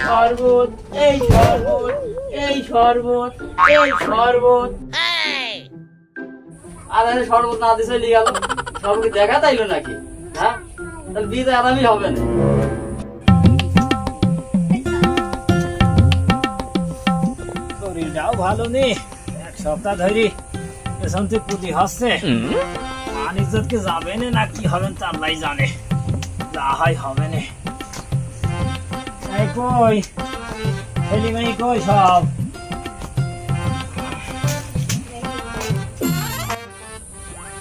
শরবত, এই শরবত, এই শরবত, এই শরবত। আর শরবত না দিয়ে চলে গেল, সবকে দেখা তাইলো নাকি? হ্যাঁ, তাহলে বিয়ে তো আরামই হবে না। শরীরটাও ভালো নেই, এক সপ্তাহ ধরে পেছন থেকে পুঁতি হচ্ছে। মান ইজ্জতকে যাবে না কি হবেন তা আল্লাহই জানে, যা হয় হবে না। কই ছেলে মেয়ে কই সব?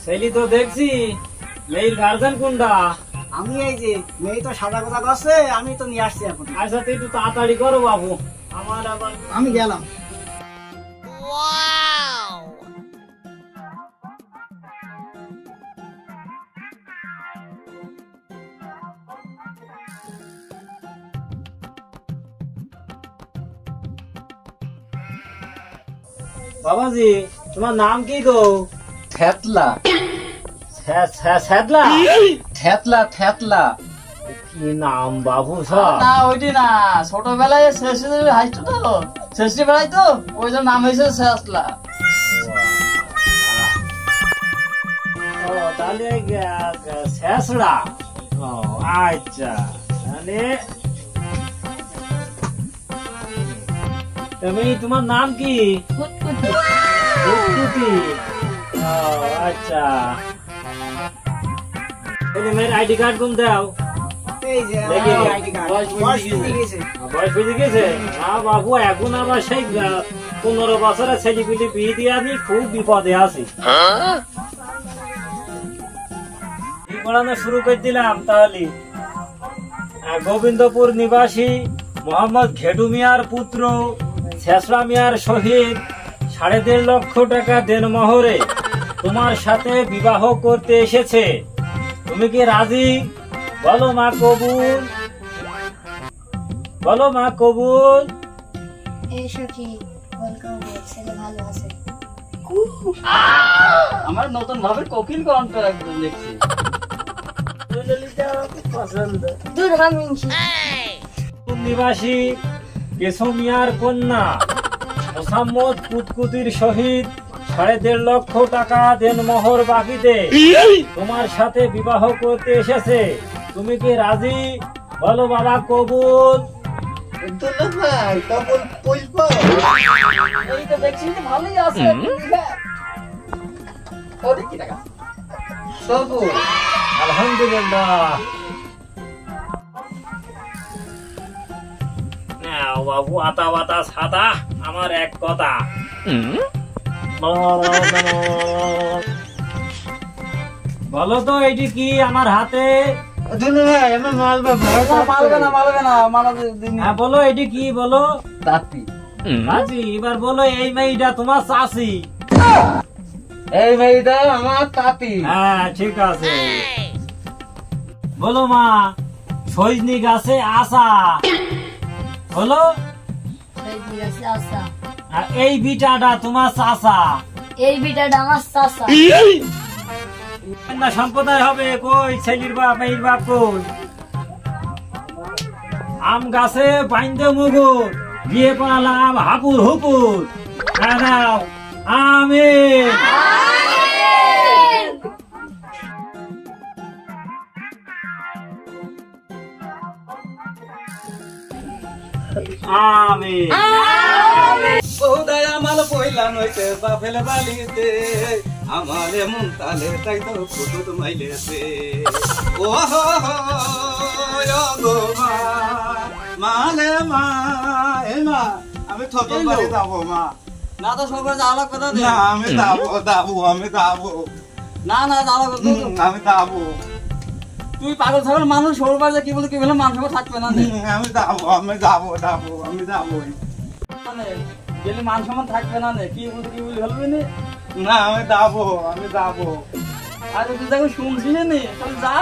ছেলে তো দেখছি, মেয়ের গার্জেন কোনটা? আমি এই যে মেয়ে তো সাদা কথা করছে, আমি তো নিয়ে আসছি এখন। আচ্ছা তুই একটু তাড়াতাড়ি করো বাবু, আমার আবার আমি গেলাম। বাবাজি তোমার নাম কি গো? থেতলা, স্যাদলা? থেতলা, থেতলা। কি নাম বাবু সব? না ওইটি না, ছোটবেলায় হাসতো তো, শেষটি বেলায় তো ওই জন্য নাম হয়েছে থেতলা। ও তাহলে শেষড়া। ও আচ্ছা, তাহলে তুমি তোমার নাম কি? ফুটফুটি। ও আচ্ছা, মেয়ের আইডি কার্ড কোন দাও? এই যে দেখি, আইডি কার্ড বয়স বুঝে গেছে। বয়স বুঝে গেছে? না বাবু, এখন আবার সেই 15 বছরের ছেলেপিলি বিয়ে দিয়ে আমি খুব বিপদে আছি। পড়ানো শুরু করে দিলাম তাহলে। গোবিন্দপুর নিবাসী মোহাম্মদ ঘেডু মিয়ার পুত্র শেষরা মিয়ার সহিত 1.5 লক্ষ টাকা দেনমোহরে তোমার সাথে বিবাহ করতে এসেছে। তুমি কি রাজি? বলো মা কবুল, বলো মা কবুল। এই সখী বল কবুল, ছেলে ভালো আছে। আমার নতুন ভাবে কোকিল কণ্ঠ একদম দেখছি। পছন্দ। দুধ হামিনছি। নিবাসী কেশো মিয়ার কন্যা মোসাম্মদ কুতকুতির সহিত 1.5 লক্ষ টাকা দেনমোহর বাকিতে তোমার সাথে বিবাহ করতে এসেছে। তুমি কি রাজি? বলো বাবা কবুল। এই তো দেখছি যে ভালোই আছে। ও দেখি টাকা কবুল। আলহামদুলিল্লাহ। নাও বাবু, আতা বাতা সাদা আমার এক কথা। বলো তো এটি কি আমার হাতে? মালবে না, মালবে না, মালাতে দিন। হ্যাঁ বলো এটি কি? বলো দাঁতি। আজি, এবার বলো এই মেয়েটা তোমার চাচি? এই মেয়েটা আমার তাঁতি। হ্যাঁ ঠিক আছে। বলো মা সজনি গাছে আসা? বলো। সজনি গাছে আসা। আর এই বিটাটা তোমার চাচা? এই বিটাটা আমার চাচা। না সম্প্রদায় হবে কই? ছেলির বাপ মেয়ের বাপ কই? আম গাছে বাইন্দে মুগুর, বিয়ে করালাম হাপুর হুপুর। দাও আমিন। আমিন। বৌদায় আমার পয়লা নইতে বাফেলে বালিতে, আমার এমন তালে তাই তো ফুটুত মাইলেছে। ও হো হো গো মা, মানে মা, এ মা আমি থতর বাড়ি যাবো মা। না তো সবার যাওয়ার কথা দে। না আমি যাবো আমি যাবো। না না যাওয়ার কথা। আমি যাবো। তুই পাগল ছাগল মানুষ, সবার বাড়িতে কি বলে কি বলে মানুষ থাকবে না। আমি যাবো আমি যাবোই। গেলে মান সম্মান থাকবে না, কি বলতে কি বলে বলবি না। না আমি যাবো আর তুই দেখো শুনছিস নি, তাহলে যা।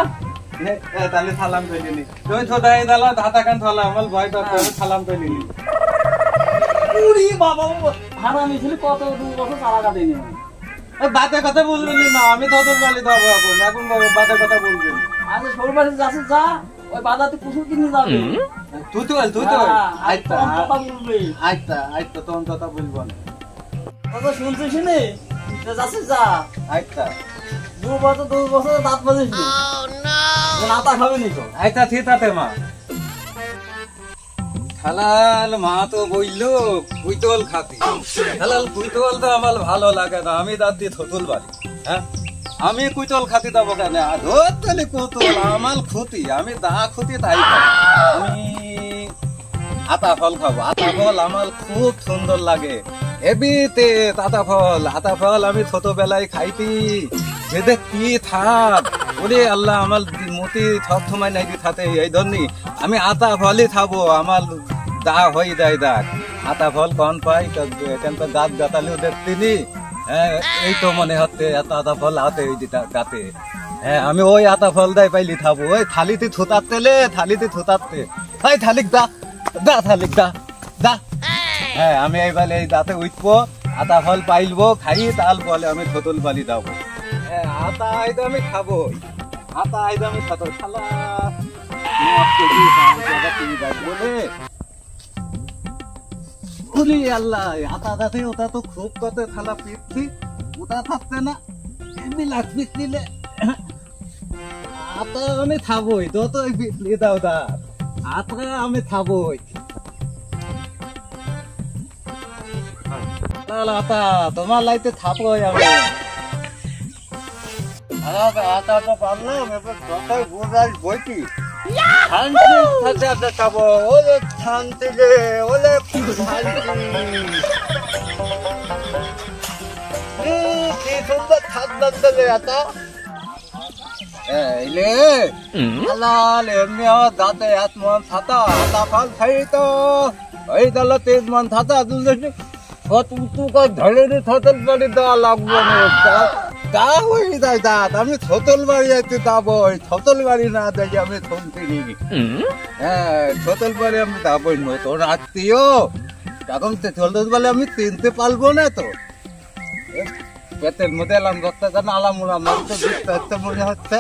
তাহলে সালাম পেলি নি তুমি থোদাই দালা ধাতা কান থলা আমার ভয় করতে সালাম পেলি নি। উড়ি বাবা হারামি ছিল কত 2 বছর চালা কাটেনি। বাতে কথা বলবেন না, আমি তোদের বাড়ি যাবো এখন বাতে কথা বলবেন। আচ্ছা সবার বাড়িতে যাচ্ছিস যা, ওই বাজাতে কুকুর কিনে যাবে। তুই তো হ্যাঁ, আর আইতা কম কথা বলবে। আইতা তোর কথা বলবো না কথা শুনছিস নি? যাচ্ছিস যা। আইতা 2 বছর দাঁত বাজিস নি। নাতা খাবে নি তো। আইতা থিতাতে মা হালাল মা তো বললো কুইতল খাতি হালাল কুইতল তো আমার ভালো লাগে না আমি দাঁত দিয়ে থতুল বাড়ি হ্যাঁ আমি কুইতল খাতি দেবো কেন ধরতে কুতল আমার ক্ষতি আমি দা ক্ষতি তাই খাবো। আমি আতা ফল খাবো আতা ফল আমার খুব সুন্দর লাগে হেবিতে আতা ফল আমি ছোটবেলায় খাইতি যেতে কি থাক ওরে আল্লাহ আমার মতি সব সময় নাই থাকে এই ধরনি আমি আতা ফলই খাবো আমার দা হয়ে দেয় দাগ আতা ফল কন পাই এখান তো দাঁত গাতালেও দেখতিনি হ্যাঁ এই তো মনে হচ্ছে এত আতা ফল হাতে ওই গাতে হ্যাঁ আমি ওই আতা ফল দেয় পাইলি খাবো ওই থালিতে থুতাতে ওই থালিক দা থালিক দা হ্যাঁ আমি এইবার এই দাঁতে উঠবো আতা ফল পাইলবো খাই তাল বলে আমি থতুল বালি দাবো হ্যাঁ আতা আইদা আমি খাবো আতা আইদা আমি খাবো খালা বলে আল্লাহ আতা দাতে ওটা তো খুব কত থালা পিচ্ছি ওটা থাকছে না এমনি লাগবে নিলে আতা আমি খাবোই তো তো পিছলি দাও দা আতা আমি খাবোই আতা তোমার লাইতে থাকবোই আমি আতা তো পারলাম এবার কথায় বোঝাই বইটি শান্তি সাথে আতা খাবো ওলে শান্তি রে ওলে কি সুন্দর ঠান্ডা চলে আতা এলে হালাল এমনি আমার দাঁতে হাত মন থাতা আতা ফল খাই তো ওই দল 3 মন থাতা দুলছি ধরে থতল বাড়ি দেওয়া লাগবে তা হয়ে যায় দাঁত আমি থতল বাড়ি যাইতে যাবো থতল বাড়ি না দেখি আমি শুনತೀನಿ হ্যাঁ থতল বাড়ি আমি যাবই নতুন আত্মীয় তখন থতল বাড়ি আমি চিনতে পারবো না তো পেটের মধ্যে এলাম করতে আলামুলা মাছ তো দেখতে হচ্ছে মনে হচ্ছে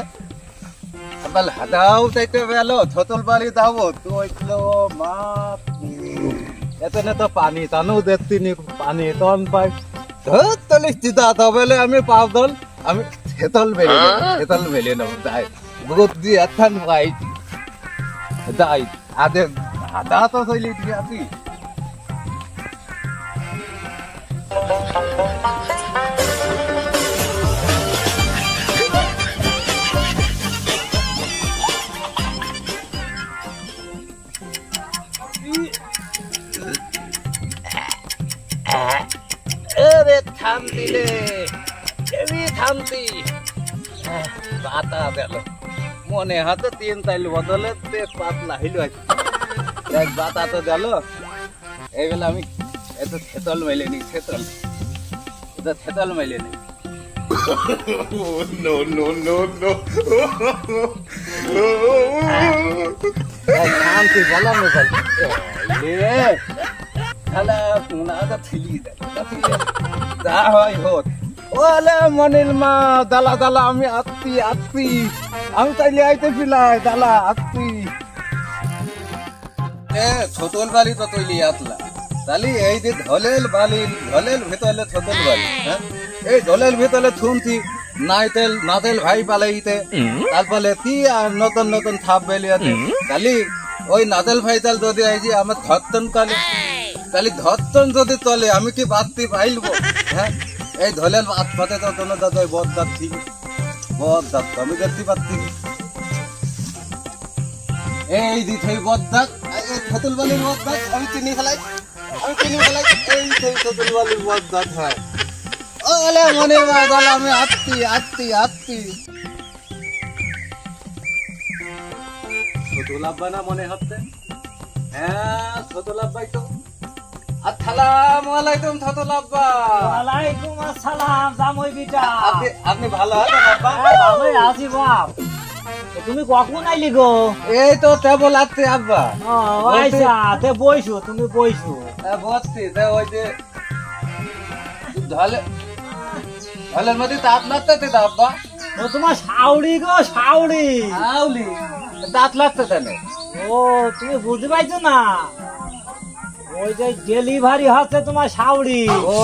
আবার হাদাও চাইতে গেল থতল বাড়ি যাবো তো মাছ এতনে তো পানি টানো দেখতিনি পানি তন পাই ধরতলি চিতা তবেলে আমি পাবদল আমি থেতল বেলে নেব যাই বহুত দি এথান পাই যাই আদে আদা তো চলি দিয়ে আপনি থামতি রে থামতি বাতা গেল মনে হাতে 3 তাইল বদলে পাতলা হইল এক বাতা তো গেল এইবেলা আমি এত থেতল মাইলে নি থেতল মাইলে নি শান্তি বললাম না ভাই খালা কোনাটা ঠেলি দেয় যা হয় হোক ওলে মনিল মা দালা আমি আত্মি আমি তাইলে আইতে ফিলাই দালা আত্মি ছোটল বালি তো তৈলি আতলা তালি এই যে ধলেল ভেতরে ছোটল বালি হ্যাঁ এই ধলেল ভেতরে থুমতি নাতেল ভাই পালাইতে তারপরে কি আর নতুন থাপ বেলিয়াতে তালি ওই নাতেল ভাই তাল যদি আইছি আমার ধরতন কালে তাহলে ধরতন যদি চলে আমি কি বাদতি পাইলবো হ্যাঁ এই ধলেল বাদ পাতে তো তোর দাদা বদ দাঁত ঠিক বদ দাঁত আমি দেখতে পাচ্ছি এই দিতে বদ দাঁত থতুল বালির বদ দাঁত আমি চিনি ফেলাই এই সেই থতুল বালির বদ দাঁত হয় ওলে মনে বাদাল আমি আত্তি থতুল আব্বা না মনে হচ্ছে হ্যাঁ থতুল আব্বাই তো আসসালামু আলাইকুম থতুল আব্বা ওয়ালাইকুম আসসালাম জামাই বিটা আপনি ভালো আছেন আব্বা ভালোই আছি বাপ তুমি কখন আইলি গো এই তো কেবল আসছে আব্বা আইসা তে বইছো তুমি বইছো বসছি ওই যে ঢলের মধ্যে তাপ লাগতে আব্বা ও তোমার শাউড়ি গো শাউড়ি দাঁত লাগতে দেনে। ও তুমি বুঝতে পারছো না, ওই যে ডেলিভারি হচ্ছে তোমার শাউরি। ও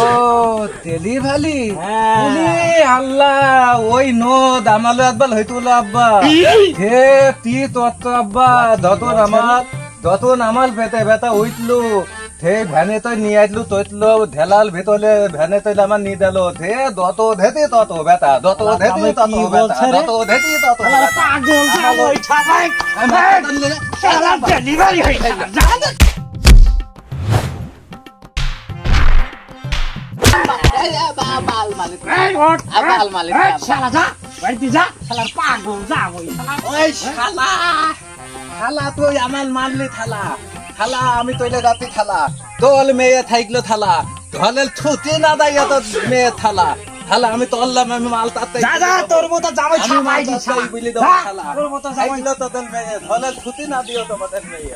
ডেলিভারি, হ্যাঁ। আল্লাহ ওই নদ আমালে একবার হইতুল আব্বা হে তি তত্ত আব্বা যতন আমার বেতে বেতা উঠলো হে ভ্যানে তো নিয়ে আসলু তৈতলো ঢেলাল ভেতলে ভ্যানে তৈলে আমার নিয়ে দিল হে দত ধেতি তত বেতা দত ধেতি তত কি বেতা বলছে রে? দত ধেতি তত শালা পাগল ছাগল ওই ঠাকাই শালা ডেলিভারি হয়ে গেল। এই ওঠ, এই শালা যা বাড়িতে যা, শালার পাগল যা ওই শালা। ওই শালা শালা তুই আমার মারলি থালা থালা আমি তৈলে রাতি থালা তোল মেয়ে থাকলো থালা ধলে ছুটি না দাইয়া তো মেয়ে থালা থালা আমি তললাম আমি মাল তাতে যা যা তোর মতো জামাই ছাপাই দি বুঝলি তো যা, থালা তোর মতো জামাই থাকলো তোদের মেয়ে ধলে ছুটি না দিও তোমাদের মেয়ে